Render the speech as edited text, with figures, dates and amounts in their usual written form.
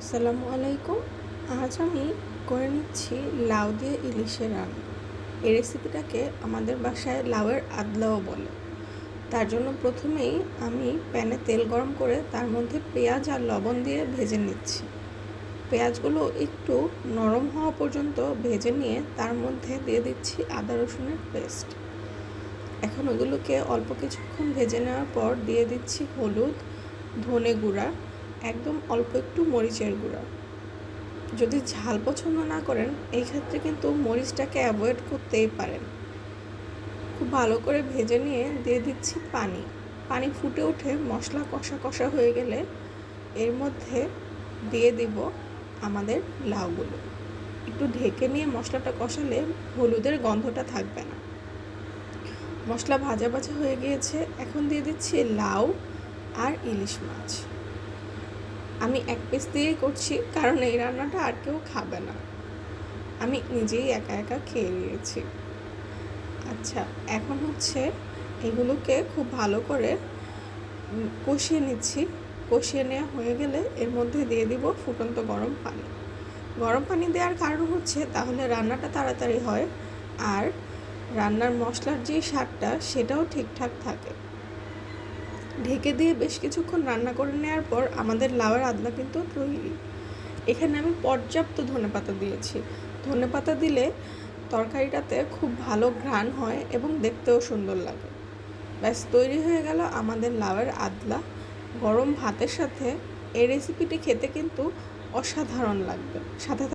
আসসালামু আলাইকুম। আজ আমি করে নিচ্ছি লাউ দিয়ে ইলিশের রান্না। এই রেসিপিটাকে আমাদের বাসায় লাউয়ের আদলাও বলে। তার জন্য প্রথমেই আমি প্যানে তেল গরম করে তার মধ্যে পেঁয়াজ আর লবণ দিয়ে ভেজে নিচ্ছি। পেঁয়াজগুলো একটু নরম হওয়া পর্যন্ত ভেজে নিয়ে তার মধ্যে দিয়ে দিচ্ছি আদা রসুনের পেস্ট। এখন ওগুলোকে অল্প কিছুক্ষণ ভেজে নেওয়ার পর দিয়ে দিচ্ছি হলুদ, ধনে গুঁড়া, একদম অল্প একটু মরিচের গুঁড়া। যদি ঝাল পছন্দ না করেন এই ক্ষেত্রে কিন্তু মরিচটাকে অ্যাভয়েড করতেই পারেন। খুব ভালো করে ভেজে নিয়ে দিয়ে দিচ্ছি পানি। পানি ফুটে উঠে মশলা কষা কষা হয়ে গেলে এর মধ্যে দিয়ে দিব আমাদের লাউগুলো। একটু ঢেকে নিয়ে মশলাটা কষালে হলুদের গন্ধটা থাকবে না। মশলা ভাজা ভাজা হয়ে গিয়েছে, এখন দিয়ে দিচ্ছি লাউ আর ইলিশ মাছ। আমি এক পিস দিয়েই করছি কারণ এই রান্নাটা আর কেউ খাবে না, আমি নিজেই একা একা খেয়ে নিয়েছি। আচ্ছা, এখন এগুলোকে খুব ভালো করে কষিয়ে নিচ্ছি। কষিয়ে নেওয়া হয়ে গেলে এর মধ্যে দিয়ে দিব ফুটন্ত গরম পানি। গরম পানি দেওয়ার কারণ তাহলে রান্নাটা তাড়াতাড়ি হয় আর রান্নার মশলার যে স্বাদটা সেটাও ঠিকঠাক থাকে। ঢেকে দিয়ে বেশ কিছুক্ষণ রান্না করে নেওয়ার পর আমাদের লাউয়ের আদলা কিন্তু তৈরি। এখানে আমি পর্যাপ্ত ধনেপাতা দিয়েছি। ধনেপাতা দিলে তরকারিটাতে খুব ভালো ঘ্রাণ হয় এবং দেখতেও সুন্দর লাগে। ব্যাস তৈরি হয়ে গেল আমাদের লাউয়ের আদলা। গরম ভাতের সাথে এই রেসিপিটি খেতে কিন্তু অসাধারণ লাগবে। সাথে